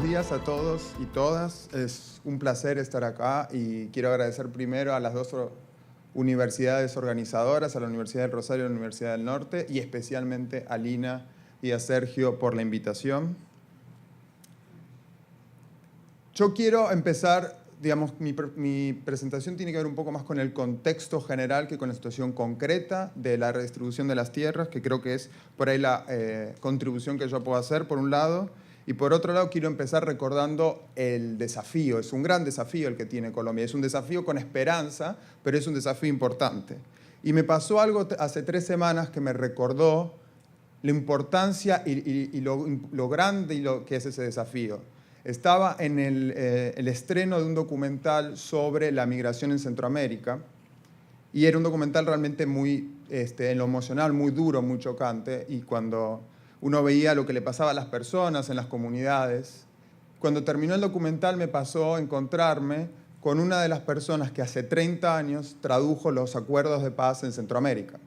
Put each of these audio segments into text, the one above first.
días a todos y todas. Es un placer estar acá y quiero agradecer primero a las dos universidades organizadoras, a la Universidad del Rosario y a la Universidad del Norte, y especialmente a Lina y a Sergio por la invitación. Yo quiero empezar, digamos, mi presentación tiene que ver un poco más con el contexto general que con la situación concreta de la redistribución de las tierras, que creo que es por ahí la contribución que yo puedo hacer, por un lado. Y por otro lado, quiero empezar recordando el desafío. Es un gran desafío el que tiene Colombia. Es un desafío con esperanza, pero es un desafío importante. Y me pasó algo hace 3 semanas que me recordó la importancia y lo grande y lo que es ese desafío. Estaba en el estreno de un documental sobre la migración en Centroamérica, y era un documental realmente muy, en lo emocional, muy duro, muy chocante, y cuando uno veía lo que le pasaba a las personas en las comunidades, cuando terminó el documental me pasó encontrarme con una de las personas que hace 30 años tradujo los acuerdos de paz en Centroamérica.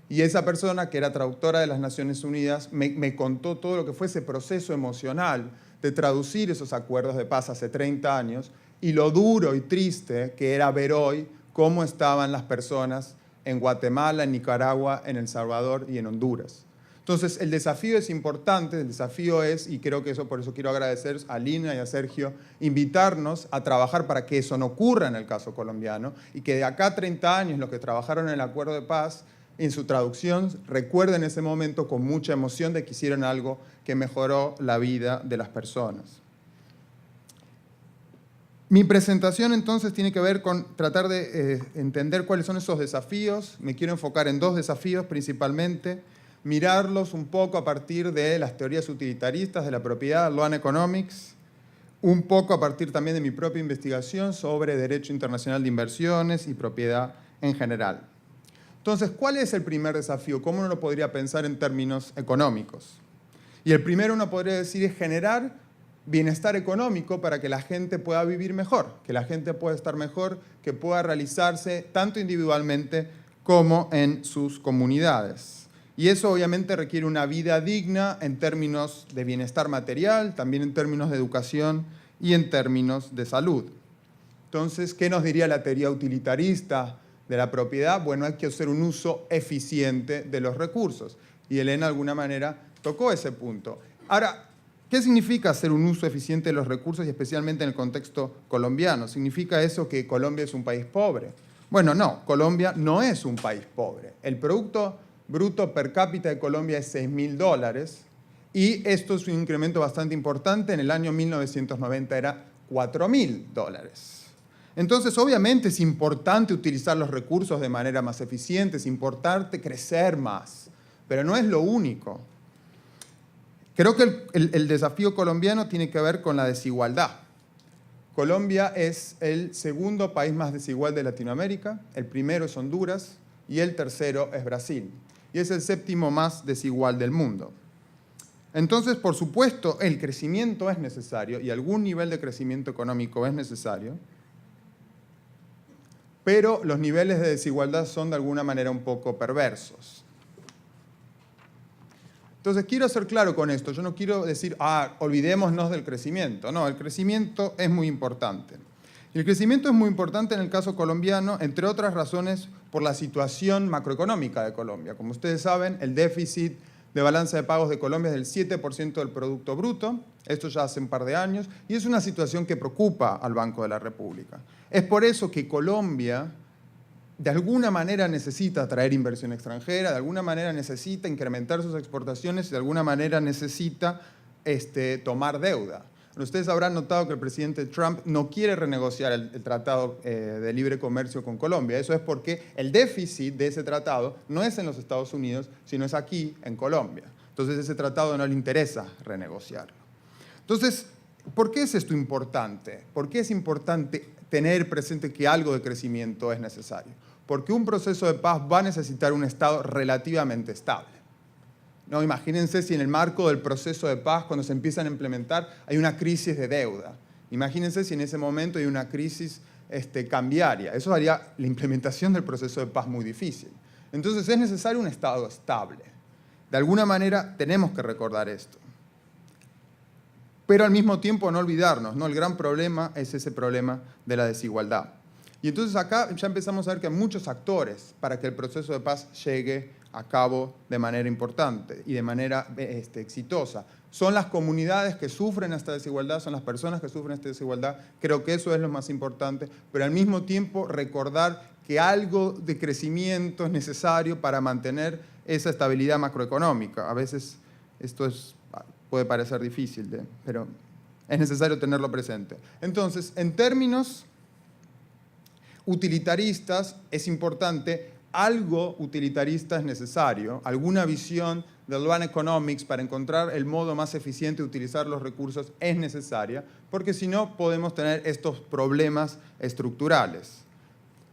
Y esa persona, que era traductora de las Naciones Unidas, me contó todo lo que fue ese proceso emocional de traducir esos acuerdos de paz hace 30 años y lo duro y triste que era ver hoy cómo estaban las personas en Guatemala, en Nicaragua, en El Salvador y en Honduras. Entonces, el desafío es importante, el desafío es, y creo que por eso quiero agradecer a Lina y a Sergio, invitarnos a trabajar para que eso no ocurra en el caso colombiano y que de acá a 30 años los que trabajaron en el acuerdo de paz, en su traducción, recuerden ese momento con mucha emoción de que hicieron algo que mejoró la vida de las personas. Mi presentación entonces tiene que ver con tratar de entender cuáles son esos desafíos. Me quiero enfocar en 2 desafíos principalmente, mirarlos un poco a partir de las teorías utilitaristas de la propiedad, Loan Economics, un poco a partir también de mi propia investigación sobre derecho internacional de inversiones y propiedad en general. Entonces, ¿cuál es el primer desafío? ¿Cómo uno lo podría pensar en términos económicos? Y el primero, uno podría decir, es generar bienestar económico para que la gente pueda vivir mejor, que la gente pueda estar mejor, que pueda realizarse tanto individualmente como en sus comunidades. Y eso obviamente requiere una vida digna en términos de bienestar material, también en términos de educación y en términos de salud. Entonces, ¿qué nos diría la teoría utilitarista de la propiedad? Bueno, hay que hacer un uso eficiente de los recursos. Y Elena, de alguna manera, tocó ese punto. Ahora, ¿qué significa hacer un uso eficiente de los recursos y especialmente en el contexto colombiano? ¿Significa eso que Colombia es un país pobre? Bueno, no, Colombia no es un país pobre. El Producto Bruto per cápita de Colombia es $6.000 y esto es un incremento bastante importante. En el año 1990 era $4.000. Entonces, obviamente es importante utilizar los recursos de manera más eficiente, es importante crecer más, pero no es lo único. Creo que el desafío colombiano tiene que ver con la desigualdad. Colombia es el segundo país más desigual de Latinoamérica, el primero es Honduras y el tercero es Brasil. Y es el 7º más desigual del mundo. Entonces, por supuesto, el crecimiento es necesario y algún nivel de crecimiento económico es necesario, pero los niveles de desigualdad son de alguna manera un poco perversos. Entonces, quiero ser claro con esto. Yo no quiero decir, olvidémonos del crecimiento. No, el crecimiento es muy importante. Y el crecimiento es muy importante en el caso colombiano, entre otras razones, por la situación macroeconómica de Colombia. Como ustedes saben, el déficit de balanza de pagos de Colombia es del 7% del Producto Bruto. Esto ya hace un par de años. Y es una situación que preocupa al Banco de la República. Es por eso que Colombia, de alguna manera, necesita atraer inversión extranjera, de alguna manera necesita incrementar sus exportaciones y de alguna manera necesita tomar deuda. Ustedes habrán notado que el presidente Trump no quiere renegociar el tratado de libre comercio con Colombia. Eso es porque el déficit de ese tratado no es en los Estados Unidos, sino es aquí, en Colombia. Entonces, ese tratado no le interesa renegociarlo. Entonces, ¿por qué es esto importante? ¿Por qué es importante tener presente que algo de crecimiento es necesario? Porque un proceso de paz va a necesitar un Estado relativamente estable. No, imagínense si en el marco del proceso de paz, cuando se empiezan a implementar, hay una crisis de deuda. Imagínense si en ese momento hay una crisis cambiaria. Eso haría la implementación del proceso de paz muy difícil. Entonces es necesario un Estado estable. De alguna manera tenemos que recordar esto. pero al mismo tiempo no olvidarnos, ¿no? El gran problema es ese problema de la desigualdad. Y entonces acá ya empezamos a ver que hay muchos actores para que el proceso de paz llegue a cabo de manera importante y de manera exitosa. Son las comunidades que sufren esta desigualdad, son las personas que sufren esta desigualdad. Creo que eso es lo más importante, pero al mismo tiempo recordar que algo de crecimiento es necesario para mantener esa estabilidad macroeconómica. A veces esto puede parecer difícil, pero es necesario tenerlo presente. Entonces, en términos utilitaristas, es importante, algo utilitarista es necesario, alguna visión del Luan Economics para encontrar el modo más eficiente de utilizar los recursos es necesaria, porque si no podemos tener estos problemas estructurales.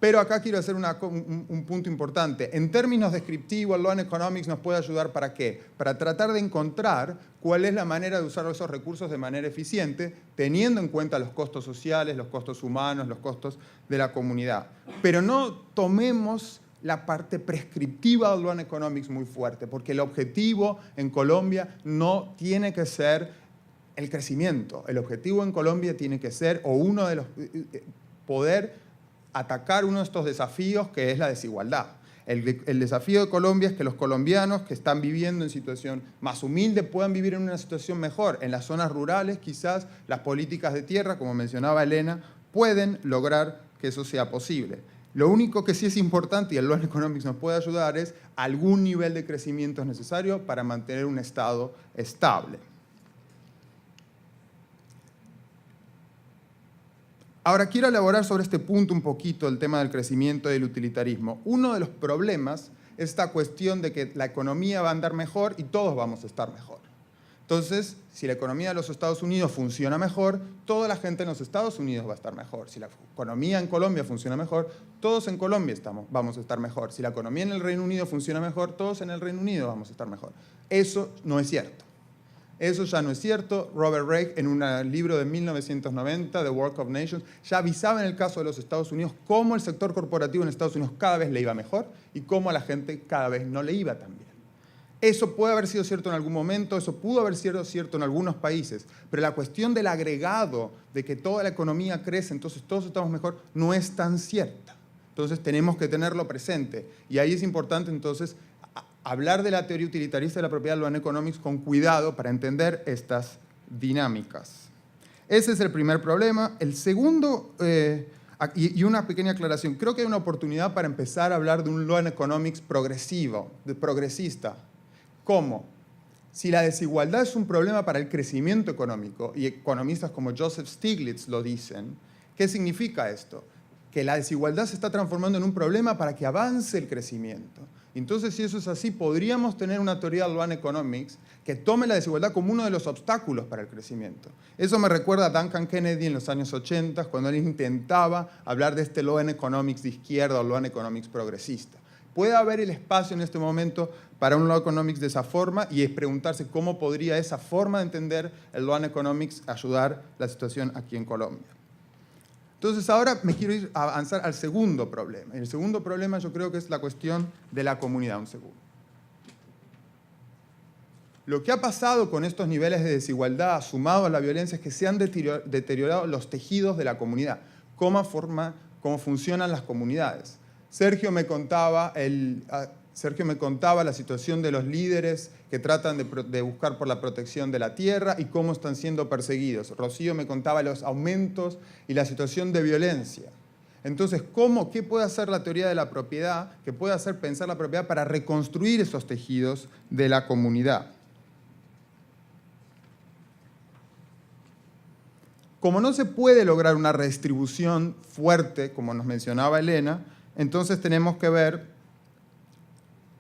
Pero acá quiero hacer un punto importante. En términos descriptivos, el Luan Economics nos puede ayudar ¿para qué? Para tratar de encontrar cuál es la manera de usar esos recursos de manera eficiente, teniendo en cuenta los costos sociales, los costos humanos, los costos de la comunidad. Pero no tomemos la parte prescriptiva del Luan Economics muy fuerte, porque el objetivo en Colombia no tiene que ser el crecimiento. El objetivo en Colombia tiene que ser, o uno de los, poder atacar uno de estos desafíos que es la desigualdad. El desafío de Colombia es que los colombianos que están viviendo en situación más humilde puedan vivir en una situación mejor. En las zonas rurales, quizás las políticas de tierra, como mencionaba Elena, pueden lograr que eso sea posible. Lo único que sí es importante, y el Luan Economics nos puede ayudar, es algún nivel de crecimiento es necesario para mantener un estado estable. Ahora, quiero elaborar sobre este punto un poquito el tema del crecimiento y del utilitarismo. Uno de los problemas es esta cuestión de que la economía va a andar mejor y todos vamos a estar mejor. Entonces, si la economía de los Estados Unidos funciona mejor, toda la gente en los Estados Unidos va a estar mejor. Si la economía en Colombia funciona mejor, todos en Colombia vamos a estar mejor. Si la economía en el Reino Unido funciona mejor, todos en el Reino Unido vamos a estar mejor. Eso no es cierto. Eso ya no es cierto. Robert Reich, en un libro de 1990, The Work of Nations, ya avisaba en el caso de los Estados Unidos cómo el sector corporativo en Estados Unidos cada vez le iba mejor y cómo a la gente cada vez no le iba tan bien. Eso puede haber sido cierto en algún momento, eso pudo haber sido cierto en algunos países, pero la cuestión del agregado, de que toda la economía crece, entonces todos estamos mejor, no es tan cierta. Entonces tenemos que tenerlo presente. Y ahí es importante entonces hablar de la teoría utilitarista de la propiedad del Luan Economics con cuidado para entender estas dinámicas. Ese es el primer problema. El segundo, y una pequeña aclaración, creo que hay una oportunidad para empezar a hablar de un Luan Economics progresivo, progresista. ¿Cómo? Si la desigualdad es un problema para el crecimiento económico, y economistas como Joseph Stiglitz lo dicen, ¿qué significa esto? Que la desigualdad se está transformando en un problema para que avance el crecimiento. Entonces, si eso es así, podríamos tener una teoría del Luan Economics que tome la desigualdad como uno de los obstáculos para el crecimiento. Eso me recuerda a Duncan Kennedy en los años 80, cuando él intentaba hablar de este Luan Economics de izquierda o Luan Economics progresista. Puede haber el espacio en este momento para un Luan Economics de esa forma y es preguntarse cómo podría esa forma de entender el Luan Economics ayudar la situación aquí en Colombia. Entonces ahora me quiero ir a avanzar al segundo problema. Y el segundo problema yo creo que es la cuestión de la comunidad. Un segundo. Lo que ha pasado con estos niveles de desigualdad sumado a la violencia es que se han deteriorado los tejidos de la comunidad. Cómo funcionan las comunidades. Sergio me contaba la situación de los líderes que tratan de buscar por la protección de la tierra y cómo están siendo perseguidos. Rocío me contaba los aumentos y la situación de violencia. Entonces, ¿qué puede hacer la teoría de la propiedad? ¿Qué puede hacer pensar la propiedad para reconstruir esos tejidos de la comunidad? Como no se puede lograr una redistribución fuerte, como nos mencionaba Elena, entonces tenemos que ver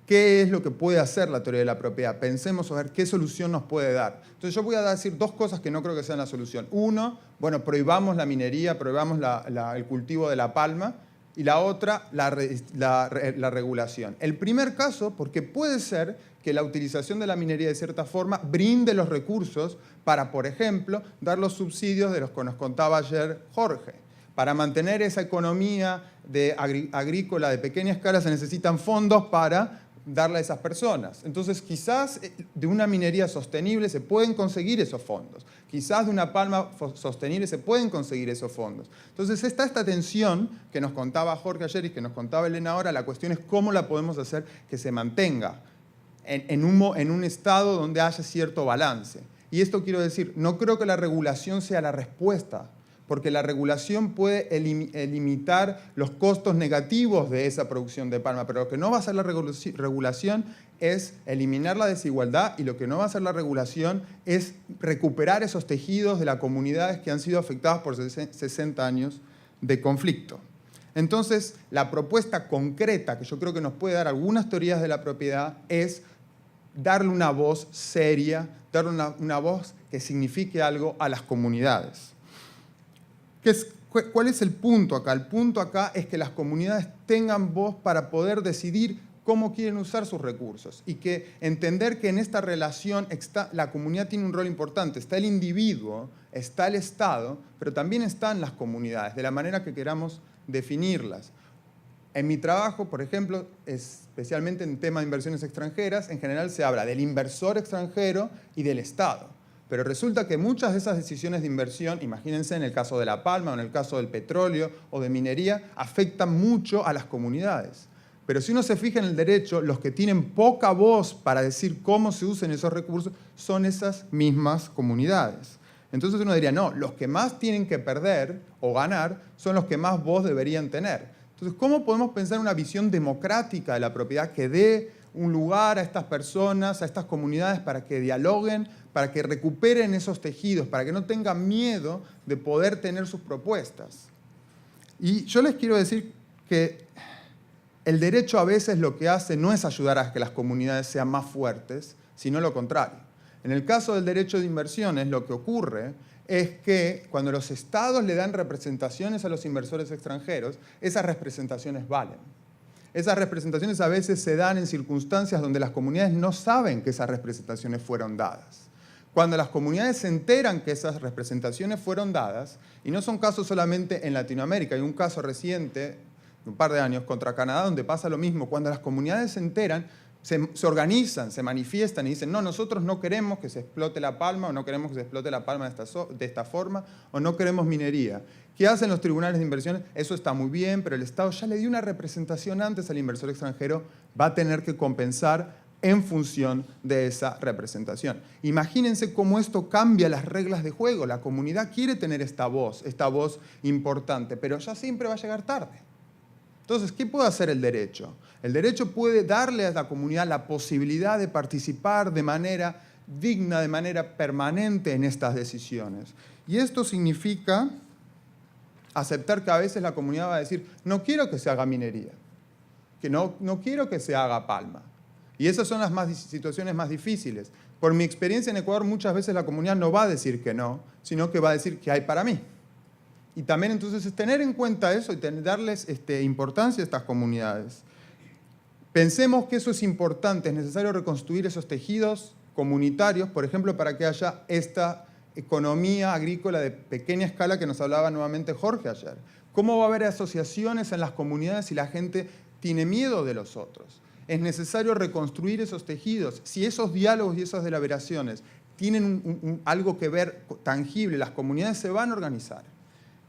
qué es lo que puede hacer la teoría de la propiedad. Pensemos a ver qué solución nos puede dar. Entonces yo voy a decir dos cosas que no creo que sean la solución. Uno, bueno, prohibamos la minería, prohibamos el cultivo de la palma. Y la otra, la regulación. El primer caso, porque puede ser que la utilización de la minería de cierta forma brinde los recursos para, por ejemplo, dar los subsidios de los que nos contaba ayer Jorge. Para mantener esa economía agrícola de pequeña escala se necesitan fondos para darle a esas personas. Entonces, quizás de una minería sostenible se pueden conseguir esos fondos. Quizás de una palma sostenible se pueden conseguir esos fondos. Entonces, está esta tensión que nos contaba Jorge ayer y que nos contaba Elena ahora. La cuestión es cómo la podemos hacer que se mantenga en un estado donde haya cierto balance. Y esto quiero decir, no creo que la regulación sea la respuesta, porque la regulación puede limitar los costos negativos de esa producción de palma, pero lo que no va a hacer la regulación es eliminar la desigualdad, y lo que no va a hacer la regulación es recuperar esos tejidos de las comunidades que han sido afectadas por 60 años de conflicto. Entonces, la propuesta concreta que yo creo que nos puede dar algunas teorías de la propiedad es darle una voz seria, darle una voz que signifique algo a las comunidades. ¿Cuál es el punto acá? El punto acá es que las comunidades tengan voz para poder decidir cómo quieren usar sus recursos, y que entender que en esta relación la comunidad tiene un rol importante. Está el individuo, está el Estado, pero también están las comunidades, de la manera que queramos definirlas. En mi trabajo, por ejemplo, especialmente en tema de inversiones extranjeras, en general se habla del inversor extranjero y del Estado. Pero resulta que muchas de esas decisiones de inversión, imagínense en el caso de la palma o en el caso del petróleo o de minería, afectan mucho a las comunidades. Pero si uno se fija en el derecho, los que tienen poca voz para decir cómo se usen esos recursos son esas mismas comunidades. Entonces uno diría, no, los que más tienen que perder o ganar son los que más voz deberían tener. Entonces, ¿cómo podemos pensar una visión democrática de la propiedad que dé un lugar a estas personas, a estas comunidades, para que dialoguen, para que recuperen esos tejidos, para que no tengan miedo de poder tener sus propuestas? Y yo les quiero decir que el derecho a veces lo que hace no es ayudar a que las comunidades sean más fuertes, sino lo contrario. En el caso del derecho de inversiones, lo que ocurre es que cuando los estados le dan representaciones a los inversores extranjeros, esas representaciones valen. Esas representaciones a veces se dan en circunstancias donde las comunidades no saben que esas representaciones fueron dadas. Cuando las comunidades se enteran que esas representaciones fueron dadas, y no son casos solamente en Latinoamérica, hay un caso reciente, de un par de años, contra Canadá, donde pasa lo mismo. Cuando las comunidades se enteran, se organizan, se manifiestan y dicen, no, nosotros no queremos que se explote la palma, o no queremos que se explote la palma de esta forma, o no queremos minería. ¿Qué hacen los tribunales de inversiones? Eso está muy bien, pero el Estado ya le dio una representación antes al inversor extranjero, va a tener que compensar en función de esa representación. Imagínense cómo esto cambia las reglas de juego. La comunidad quiere tener esta voz importante, pero ya siempre va a llegar tarde. Entonces, ¿qué puede hacer el derecho? El derecho puede darle a la comunidad la posibilidad de participar de manera digna, de manera permanente en estas decisiones. Y esto significa aceptar que a veces la comunidad va a decir, no quiero que se haga minería, que no quiero que se haga palma. Y esas son las situaciones más difíciles. Por mi experiencia en Ecuador, muchas veces la comunidad no va a decir que no, sino que va a decir que hay para mí. Y también entonces es tener en cuenta eso y darles importancia a estas comunidades. Pensemos que eso es importante, es necesario reconstruir esos tejidos comunitarios, por ejemplo, para que haya esta economía agrícola de pequeña escala que nos hablaba nuevamente Jorge ayer. ¿Cómo va a haber asociaciones en las comunidades si la gente tiene miedo de los otros? Es necesario reconstruir esos tejidos. Si esos diálogos y esas deliberaciones tienen algo que ver tangible, las comunidades se van a organizar.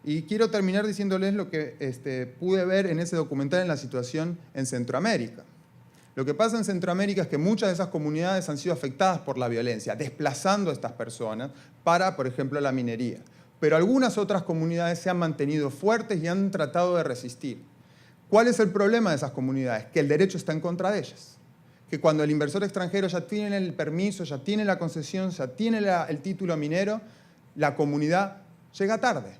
Y quiero terminar diciéndoles lo que pude ver en ese documental en la situación en Centroamérica. Lo que pasa en Centroamérica es que muchas de esas comunidades han sido afectadas por la violencia, desplazando a estas personas para, por ejemplo, la minería. Pero algunas otras comunidades se han mantenido fuertes y han tratado de resistir. ¿Cuál es el problema de esas comunidades? Que el derecho está en contra de ellas. Que cuando el inversor extranjero ya tiene el permiso, ya tiene la concesión, ya tiene el título minero, la comunidad llega tarde.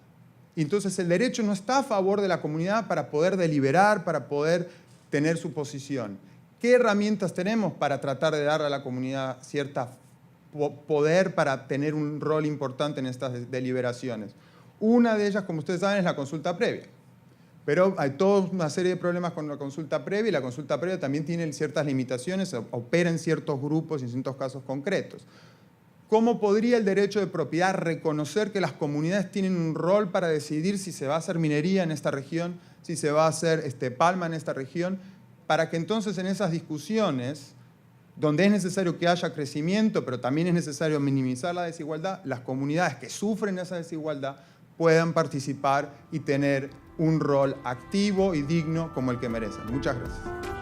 Y entonces el derecho no está a favor de la comunidad para poder deliberar, para poder tener su posición. ¿Qué herramientas tenemos para tratar de dar a la comunidad cierto poder para tener un rol importante en estas deliberaciones? Una de ellas, como ustedes saben, es la consulta previa. Pero hay toda una serie de problemas con la consulta previa, y la consulta previa también tiene ciertas limitaciones, opera en ciertos grupos y en ciertos casos concretos. ¿Cómo podría el derecho de propiedad reconocer que las comunidades tienen un rol para decidir si se va a hacer minería en esta región, si se va a hacer palma en esta región? para que entonces en esas discusiones, donde es necesario que haya crecimiento, pero también es necesario minimizar la desigualdad, las comunidades que sufren esa desigualdad puedan participar y tener un rol activo y digno como el que merecen. Muchas gracias.